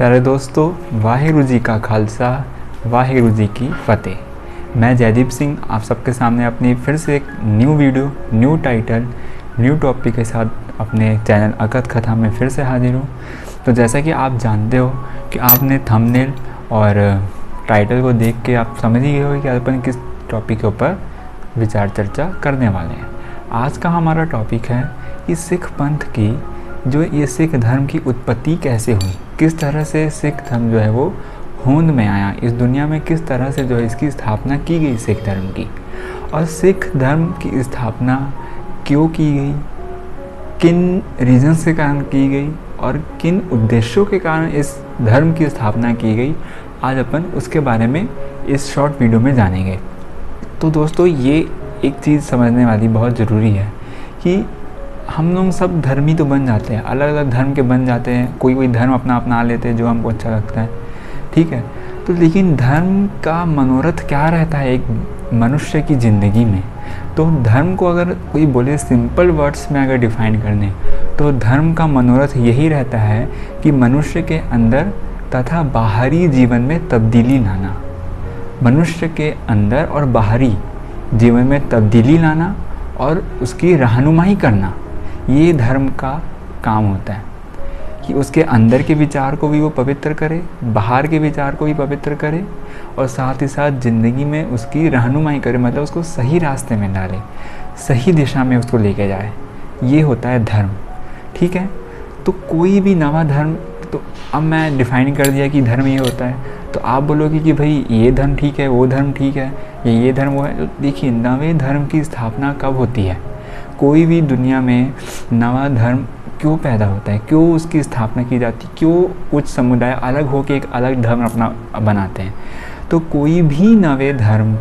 प्यारे दोस्तों, वाहिगुरू जी का खालसा, वाहिगुरू जी की फ़तेह। मैं जयदीप सिंह आप सबके सामने अपनी फिर से एक new video, new title, new topic के साथ अपने चैनल अकथ कथा में फिर से हाजिर हूँ। तो जैसा कि आप जानते हो कि आपने थंबनेल और टाइटल को देख के आप समझ ही गए हो कि अपन किस टॉपिक के ऊपर विचार चर्चा करने वाले हैं। आज का हमारा टॉपिक है कि सिख पंथ की जो ये सिख धर्म की उत्पत्ति कैसे हुई, किस तरह से सिख धर्म जो है वो होंद में आया, इस दुनिया में किस तरह से जो है इसकी स्थापना की गई सिख धर्म की, और सिख धर्म की स्थापना क्यों की गई, किन रीजन्स के कारण की गई और किन उद्देश्यों के कारण इस धर्म की स्थापना की गई। आज अपन उसके बारे में इस शॉर्ट वीडियो में जानेंगे। तो दोस्तों, ये एक चीज़ समझने वाली बहुत ज़रूरी है कि हम लोग सब धर्मी तो बन जाते हैं, अलग अलग धर्म के बन जाते हैं, कोई धर्म अपना लेते हैं जो हमको अच्छा लगता है, ठीक है। तो लेकिन धर्म का मनोरथ क्या रहता है एक मनुष्य की ज़िंदगी में? तो धर्म को अगर कोई बोले सिंपल वर्ड्स में अगर डिफ़ाइन करने, तो धर्म का मनोरथ यही रहता है कि मनुष्य के अंदर तथा बाहरी जीवन में तब्दीली लाना, मनुष्य के अंदर और बाहरी जीवन में तब्दीली लाना और उसकी रहनुमाई करना, ये धर्म का काम होता है कि उसके अंदर के विचार को भी वो पवित्र करे, बाहर के विचार को भी पवित्र करे और साथ ही साथ ज़िंदगी में उसकी रहनुमाई करे, मतलब उसको सही रास्ते में डाले, सही दिशा में उसको लेके जाए। ये होता है धर्म, ठीक है। तो कोई भी नवा धर्म, तो अब मैं डिफ़ाइन कर दिया कि धर्म ये होता है, तो आप बोलोगे कि भाई ये धर्म ठीक है, वो धर्म ठीक है, ये धर्म वो है। तो देखिए, नवे धर्म की स्थापना कब होती है? कोई भी दुनिया में नवा धर्म क्यों पैदा होता है, क्यों उसकी स्थापना की जाती है, क्यों कुछ समुदाय अलग होकर एक अलग धर्म अपना बनाते हैं? तो कोई भी नवे धर्म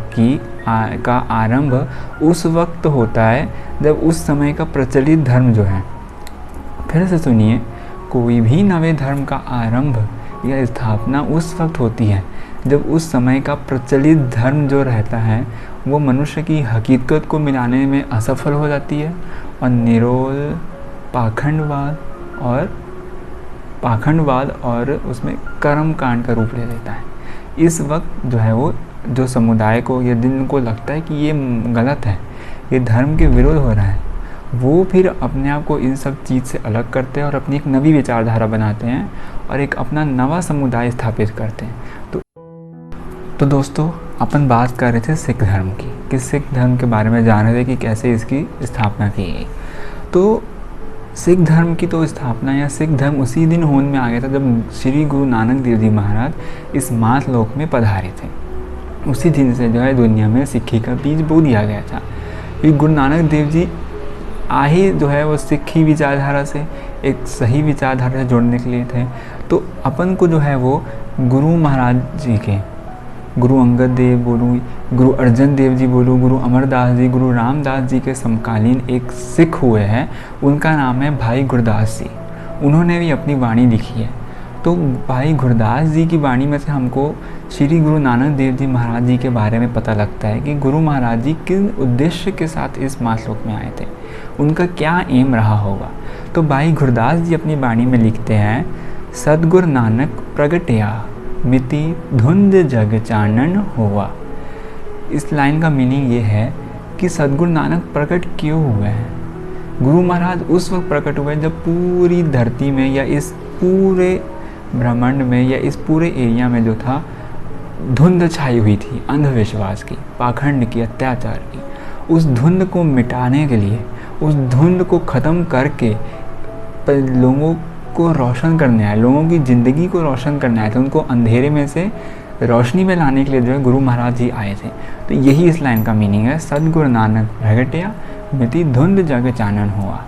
का आरंभ उस वक्त होता है जब उस समय का प्रचलित धर्म जो है, फिर से सुनिए, कोई भी नवे धर्म का आरंभ या स्थापना उस वक्त होती है जब उस समय का प्रचलित धर्म जो रहता है वो मनुष्य की हकीकत को मिलाने में असफल हो जाती है और निरोल पाखंडवाद और उसमें कर्म कांड का रूप ले लेता है। इस वक्त जो है वो जो समुदाय को या जिन को लगता है कि ये गलत है, ये धर्म के विरोध हो रहा है, वो फिर अपने आप को इन सब चीज़ से अलग करते हैं और अपनी एक नवी विचारधारा बनाते हैं और एक अपना नवा समुदाय स्थापित करते हैं। तो दोस्तों, अपन बात कर रहे थे सिख धर्म की, कि सिख धर्म के बारे में जान रहे थे कि कैसे इसकी स्थापना की गई। तो सिख धर्म की तो स्थापना या सिख धर्म उसी दिन होंद में आ गया था जब श्री गुरु नानक देव जी महाराज इस मात लोक में पधारे थे। उसी दिन से जो है दुनिया में सिक्खी का बीज बो दिया गया था। कि गुरु नानक देव जी आए जो है वो सिक्खी विचारधारा से एक सही विचारधारा से जोड़ने के लिए थे। तो अपन को जो है वो गुरु महाराज जी के, गुरु अंगद देव बोलूँ, गुरु अर्जन देव जी बोलूँ, गुरु अमरदास जी, गुरु रामदास जी के समकालीन एक सिख हुए हैं, उनका नाम है भाई गुरदास जी। उन्होंने भी अपनी वाणी लिखी है। तो भाई गुरदास जी की वाणी में से हमको श्री गुरु नानक देव जी महाराज जी के बारे में पता लगता है कि गुरु महाराज जी किन उद्देश्य के साथ इस मातलोक में आए थे, उनका क्या एम रहा होगा। तो भाई गुरदास जी अपनी वाणी में लिखते हैं, सतगुरु नानक प्रगटया मिति धुंध जग चानन हुआ। इस लाइन का मीनिंग ये है कि सतगुरु नानक प्रकट क्यों हुए हैं। गुरु महाराज उस वक्त प्रकट हुए जब पूरी धरती में या इस पूरे ब्रह्मांड में या इस पूरे एरिया में जो था धुंध छाई हुई थी, अंधविश्वास की, पाखंड की, अत्याचार की। उस धुंध को मिटाने के लिए, उस धुंध को ख़त्म करके लोगों को रोशन करने आए, लोगों की ज़िंदगी को रोशन करने आए थे, उनको अंधेरे में से रोशनी में लाने के लिए जो है गुरु महाराज जी आए थे। तो यही इस लाइन का मीनिंग है, सतगुरु नानक प्रगटया मिति धुंध जग चानन हुआ।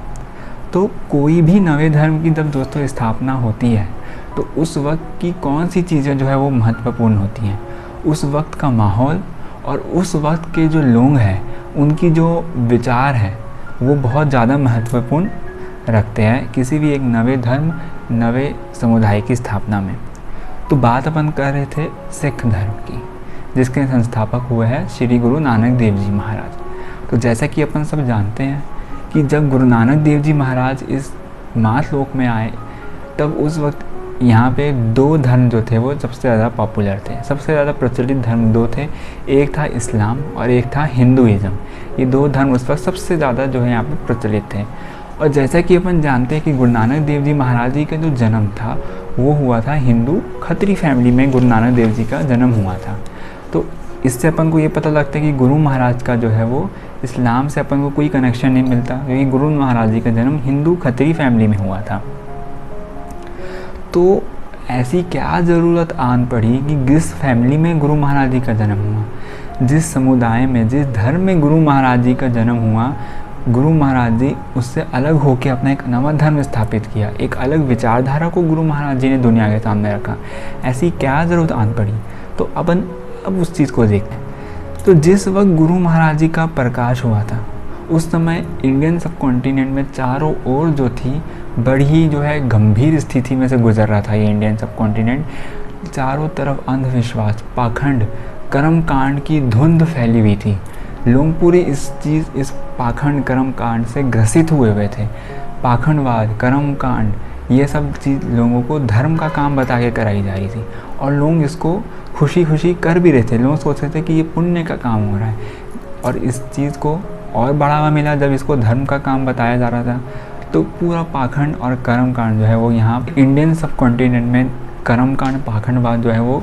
तो कोई भी नवे धर्म की जब दोस्तों स्थापना होती है तो उस वक्त की कौन सी चीज़ें जो है वो महत्वपूर्ण होती हैं, उस वक्त का माहौल और उस वक्त के जो लोग हैं उनकी जो विचार है वो बहुत ज़्यादा महत्वपूर्ण रखते हैं किसी भी एक नवे धर्म, नवे समुदाय की स्थापना में। तो बात अपन कर रहे थे सिख धर्म की, जिसके संस्थापक हुए हैं श्री गुरु नानक देव जी महाराज। तो जैसा कि अपन सब जानते हैं कि जब गुरु नानक देव जी महाराज इस मात लोक में आए, तब उस वक्त यहाँ पे दो धर्म जो थे वो सबसे ज़्यादा पॉपुलर थे, सबसे ज़्यादा प्रचलित धर्म दो थे, एक था इस्लाम और एक था हिंदुइज़्म। ये दो धर्म उस वक्त सबसे ज़्यादा जो है यहाँ पे प्रचलित थे। और जैसा कि अपन जानते हैं कि गुरु नानक देव जी महाराज जी का जो जन्म था वो हुआ था हिंदू खत्री फैमिली में, गुरु नानक देव जी का जन्म हुआ था। तो इससे अपन को ये पता लगता है कि गुरु महाराज का जो है वो इस्लाम से अपन को कोई कनेक्शन नहीं मिलता, क्योंकि गुरु महाराज जी का जन्म हिंदू खत्री फैमिली में हुआ था। तो ऐसी क्या ज़रूरत आन पड़ी कि जिस फैमिली में गुरु महाराज जी का जन्म हुआ, जिस समुदाय में, जिस धर्म में गुरु महाराज जी का जन्म हुआ, गुरु महाराज जी उससे अलग होकर अपना एक नवा धर्म स्थापित किया, एक अलग विचारधारा को गुरु महाराज जी ने दुनिया के सामने रखा। ऐसी क्या ज़रूरत आन पड़ी? तो अपन अब उस चीज़ को देखते हैं। तो जिस वक्त गुरु महाराज जी का प्रकाश हुआ था उस समय इंडियन सब कॉन्टिनेंट में चारों ओर जो थी बड़ी जो है गंभीर स्थिति में से गुजर रहा था ये इंडियन सब कॉन्टिनेंट। चारों तरफ अंधविश्वास, पाखंड, कर्म कांड की धुंध फैली हुई थी। लोग पूरे इस पाखंड कर्म कांड से ग्रसित हुए थे। पाखंडवाद, कर्म कांड, ये सब चीज़ लोगों को धर्म का काम बता के कराई जा रही थी और लोग इसको खुशी खुशी कर भी रहे थे। लोग सोच रहे थे कि ये पुण्य का काम हो रहा है और इस चीज़ को और बढ़ावा मिला जब इसको धर्म का काम बताया जा रहा था। तो पूरा पाखंड और कर्म कांड जो है वो यहाँ इंडियन सब कॉन्टिनेंट में कर्म कांड, पाखंडवाद जो है वो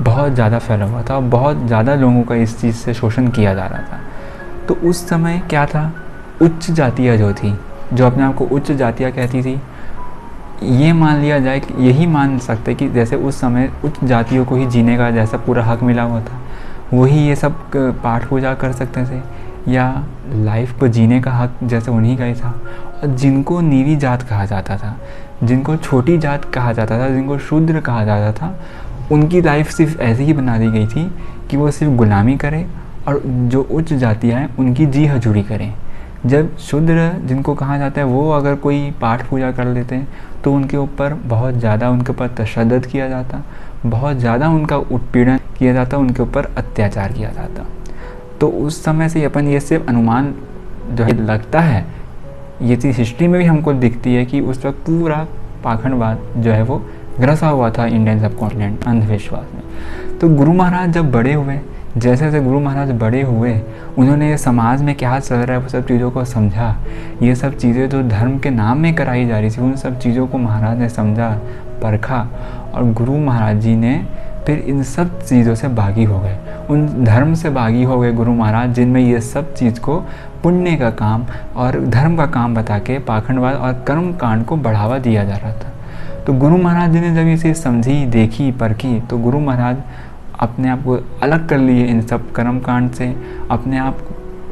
बहुत ज़्यादा फैला हुआ था और बहुत ज़्यादा लोगों का इस चीज़ से शोषण किया जा रहा था। तो उस समय क्या था, उच्च जातियाँ जो थी, जो अपने आप को उच्च जातियाँ कहती थी, ये मान लिया जाए कि यही मान सकते कि जैसे उस समय उच्च जातियों को ही जीने का जैसा पूरा हक मिला हुआ था, वही ये सब पाठ पूजा कर सकते थे या लाइफ को जीने का हक जैसे उन्हीं का ही था। और जिनको नीवी जात कहा जाता था, जिनको छोटी जात कहा जाता था, जिनको शूद्र कहा जाता था, उनकी लाइफ सिर्फ ऐसी ही बना दी गई थी कि वो सिर्फ गुलामी करें और जो उच्च जातियाँ हैं उनकी जी हजूरी करें। जब शूद्र जिनको कहा जाता है वो अगर कोई पाठ पूजा कर लेते हैं तो उनके ऊपर बहुत ज़्यादा उनके ऊपर तशद्दुद किया जाता, बहुत ज़्यादा उनका उत्पीड़न किया जाता, उनके ऊपर अत्याचार किया जाता। तो उस समय से अपन ये सिर्फ अनुमान जो है लगता है, ये चीज़ हिस्ट्री में भी हमको दिखती है कि उस वक्त पूरा पाखंडवाद जो है वो ग्रसा हुआ था इंडियन सब कॉन्टिनेंट अंधविश्वास में। तो गुरु महाराज जब बड़े हुए, जैसे जैसे गुरु महाराज बड़े हुए, उन्होंने समाज में क्या चल रहा है वो सब चीज़ों को समझा। ये सब चीज़ें जो धर्म के नाम में कराई जा रही थी उन सब चीज़ों को महाराज ने समझा, परखा और गुरु महाराज जी ने फिर इन सब चीज़ों से बागी हो गए, उन धर्म से बागी हो गए गुरु महाराज जिनमें ये सब चीज़ को पुण्य का काम और धर्म का काम बता के पाखंडवाद और कर्म कांड को बढ़ावा दिया जा रहा था। तो गुरु महाराज जी ने जब ये चीज़ समझी, देखी, परखी, तो गुरु महाराज अपने आप को अलग कर लिए इन सब कर्म कांड से, अपने आप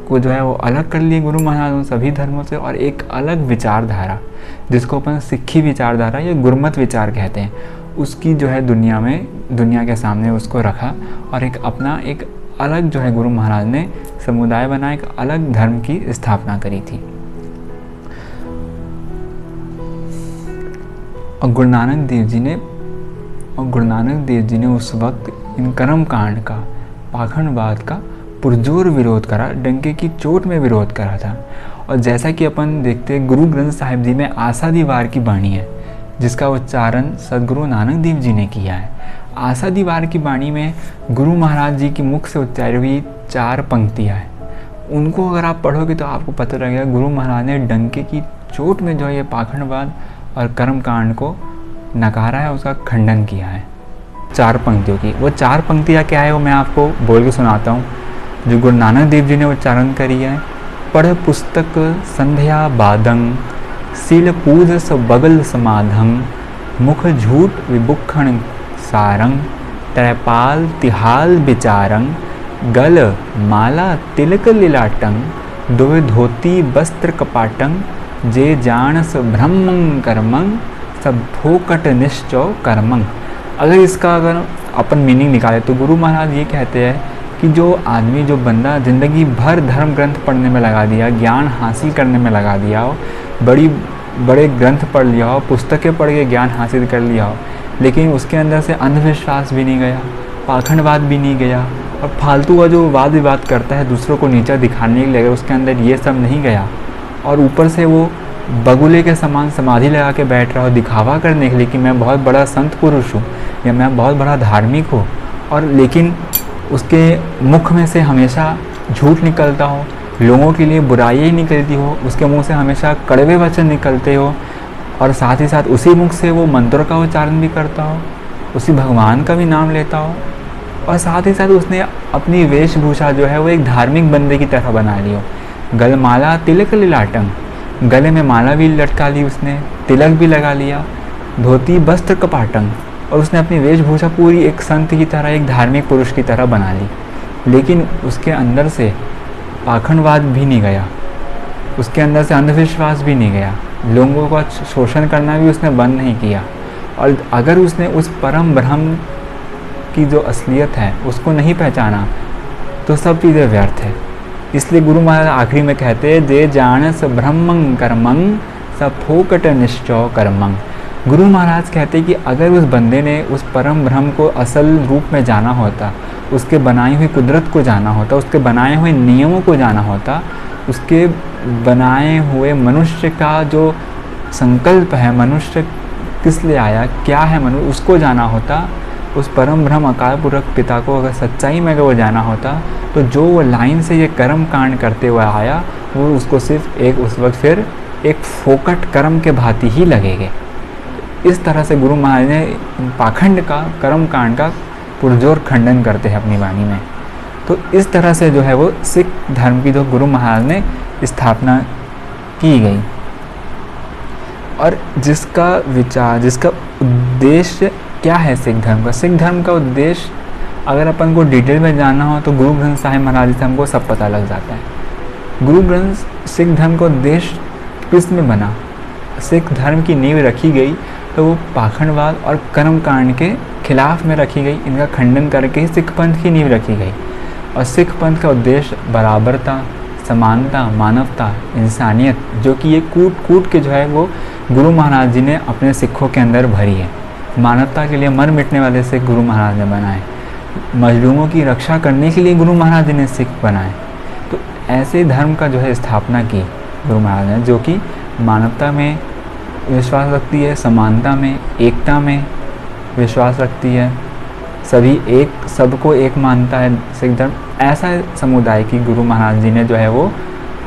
को जो है वो अलग कर लिए गुरु महाराज उन सभी धर्मों से और एक अलग विचारधारा जिसको अपन सिक्खी विचारधारा या गुरमत विचार कहते हैं, उसकी जो है दुनिया के सामने उसको रखा और एक अपना एक अलग जो है गुरु महाराज ने समुदाय बना, एक अलग धर्म की स्थापना करी थी। और गुरु नानक देव जी ने उस वक्त इन कर्म कांड का, पाखंडवाद का पुरजोर विरोध करा, डंके की चोट में विरोध करा था। और जैसा कि अपन देखते हैं गुरु ग्रंथ साहिब जी में आशा दीवार की बाणी है जिसका उच्चारण सदगुरु नानक देव जी ने किया है। आशा दीवार की बाणी में गुरु महाराज जी की मुख से उच्चारी हुई 4 पंक्तियाँ हैं। उनको अगर आप पढ़ोगे तो आपको पता लगेगा गुरु महाराज ने डंके की चोट में जो है ये पाखंडवाद और कर्म कांड को नकारा है, उसका खंडन किया है 4 पंक्तियों की। वो 4 पंक्तियाँ क्या है वो मैं आपको बोल के सुनाता हूँ जो गुरु नानक देव जी ने उच्चारण करी है। पढ़ पुस्तक संध्या बादंग, सील पूजस बगल समाधंग, मुख झूठ विबुखण सारंग, त्रैपाल तिहाल विचारंग, गल माला तिलक लीलाटंग, दुवे धोती वस्त्र कपाटंग, जे जानस ब्रह्मं कर्मंग, सब फोकट निश्चौ कर्मंग। अगर अपन मीनिंग निकाले तो गुरु महाराज ये कहते हैं कि जो आदमी, जो बंदा ज़िंदगी भर धर्म ग्रंथ पढ़ने में लगा दिया, ज्ञान हासिल करने में लगा दिया हो, बड़े ग्रंथ पढ़ लिया हो, पुस्तकें पढ़ के ज्ञान हासिल कर लिया हो, लेकिन उसके अंदर से अंधविश्वास भी नहीं गया, पाखंडवाद भी नहीं गया और फालतू का जो वाद विवाद करता है दूसरों को नीचा दिखाने के लिए, अगर उसके अंदर ये सब नहीं गया और ऊपर से वो बगुले के समान समाधि लगा के बैठ रहा हो, दिखावा करने के लिए कि मैं बहुत बड़ा संत पुरुष हूँ या मैं बहुत बड़ा धार्मिक हूँ, और लेकिन उसके मुख में से हमेशा झूठ निकलता हो, लोगों के लिए बुराई ही निकलती हो, उसके मुंह से हमेशा कड़वे वचन निकलते हो, और साथ ही साथ उसी मुख से वो मंत्रों का उच्चारण भी करता हो, उसी भगवान का भी नाम लेता हो, और साथ ही साथ उसने अपनी वेशभूषा जो है वो एक धार्मिक बंदे की तरह बना ली हो। गलमाला तिलक लिलाटंग, गले में माला भी लटका ली उसने, तिलक भी लगा लिया, धोती वस्त्र कपाटंग, और उसने अपनी वेशभूषा पूरी एक संत की तरह, एक धार्मिक पुरुष की तरह बना ली। लेकिन उसके अंदर से पाखंडवाद भी नहीं गया, उसके अंदर से अंधविश्वास भी नहीं गया, लोगों का शोषण करना भी उसने बंद नहीं किया। और अगर उसने उस परम ब्रह्म की जो असलियत है उसको नहीं पहचाना तो सब चीज़ें व्यर्थ है। इसलिए गुरु महाराज आखिरी में कहते हैं, जे जानस ब्रह्मं कर्मं स फोकट निश्चय कर्मं। गुरु महाराज कहते हैं कि अगर उस बंदे ने उस परम ब्रह्म को असल रूप में जाना होता, उसके बनाई हुई कुदरत को जाना होता, उसके बनाए हुए नियमों को जाना होता, उसके बनाए हुए मनुष्य का जो संकल्प है, मनुष्य किस लिए आया, क्या है मनुष्य, उसको जाना होता, उस परम ब्रह्म अकाल पुरख पिता को अगर सच्चाई में अगर वो जाना होता, तो जो वो लाइन से ये कर्म कांड करते हुए आया वो उसको सिर्फ एक उस वक्त फिर एक फोकट कर्म के भांति ही लगेंगे। इस तरह से गुरु महाराज ने पाखंड का, कर्म कांड का पुरजोर खंडन करते हैं अपनी वाणी में। तो इस तरह से जो है वो सिख धर्म की जो गुरु महाराज ने स्थापना की गई, और जिसका विचार, जिसका उद्देश्य क्या है सिख धर्म का। सिख धर्म का उद्देश्य अगर अपन को डिटेल में जानना हो तो गुरु ग्रंथ साहिब महाराज से हमको सब पता लग जाता है। गुरु ग्रंथ सिख धर्म का उद्देश्य किस में बना, सिख धर्म की नींव रखी गई तो वो पाखंडवाद और कर्म कांड के खिलाफ में रखी गई, इनका खंडन करके ही सिख पंथ की नींव रखी गई। और सिख पंथ का उद्देश्य बराबरता, समानता, मानवता, इंसानियत, जो कि ये कूट कूट के जो है वो गुरु महाराज जी ने अपने सिखों के अंदर भरी है। मानवता के लिए मर मिटने वाले सिख गुरु महाराज ने बनाए, मजलूमों की रक्षा करने के लिए गुरु महाराज जी ने सिख बनाए। तो ऐसे धर्म का जो है स्थापना की गुरु महाराज ने, जो कि मानवता में विश्वास रखती है, समानता में, एकता में विश्वास रखती है, सभी एक, सबको एक मानता है सिख धर्म। ऐसा समुदाय की गुरु महाराज जी ने जो है वो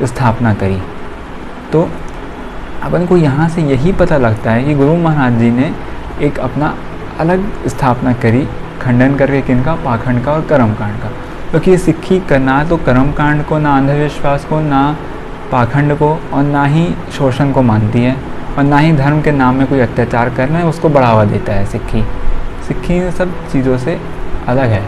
स्थापना करी। तो अपन को यहाँ से यही पता लगता है कि गुरु महाराज जी ने एक अपना अलग स्थापना करी, खंडन करके किनका, पाखंड का और कर्मकांड का। क्योंकि सिक्खी करना तो कर्मकांड को, ना अंधविश्वास को, ना पाखंड को, और ना ही शोषण को मानती है, और ना ही धर्म के नाम में कोई अत्याचार करना है उसको बढ़ावा देता है। सिक्खी सब चीज़ों से अलग है।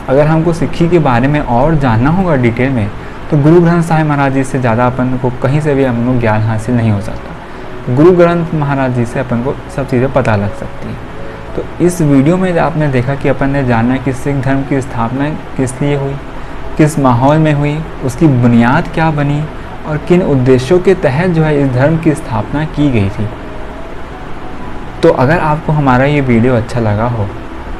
अगर हमको सिक्खी के बारे में और जानना होगा डिटेल में तो गुरु ग्रंथ साहिब महाराज जी से ज़्यादा अपन को कहीं से भी हम लोग ज्ञान हासिल नहीं हो सकता। गुरु ग्रंथ महाराज जी से अपन को सब चीज़ें पता लग सकती है। तो इस वीडियो में आपने देखा कि अपन ने जाना कि सिख धर्म की स्थापना किस लिए हुई, किस माहौल में हुई, उसकी बुनियाद क्या बनी और किन उद्देश्यों के तहत जो है इस धर्म की स्थापना की गई थी। तो अगर आपको हमारा ये वीडियो अच्छा लगा हो,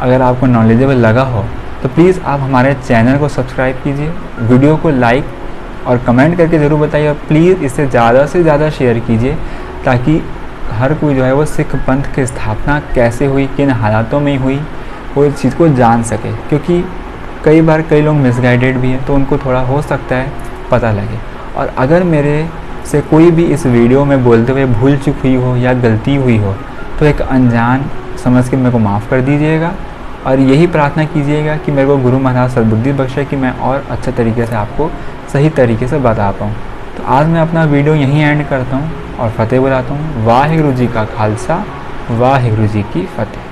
अगर आपको नॉलेजेबल लगा हो, तो प्लीज़ आप हमारे चैनल को सब्सक्राइब कीजिए, वीडियो को लाइक और कमेंट करके ज़रूर बताइए, और प्लीज़ इसे ज़्यादा से ज़्यादा शेयर कीजिए ताकि हर कोई जो है वो सिख पंथ की स्थापना कैसे हुई, किन हालातों में हुई, वो इस चीज़ को जान सके। क्योंकि कई बार कई लोग मिसगाइडेड भी हैं, तो उनको थोड़ा हो सकता है पता लगे। और अगर मेरे से कोई भी इस वीडियो में बोलते हुए भूल चूक हुई हो या गलती हुई हो तो एक अनजान समझ के मेरे को माफ़ कर दीजिएगा, और यही प्रार्थना कीजिएगा कि मेरे को गुरु महाराज सद्बुद्धि बख्शे कि मैं और अच्छे तरीके से आपको सही तरीके से बता पाऊँ। तो आज मैं अपना वीडियो यहीं एंड करता हूँ और फतेह बुलाता हूँ। वाहिगुरु जी का खालसा, वाहिगुरु जी की फतेह।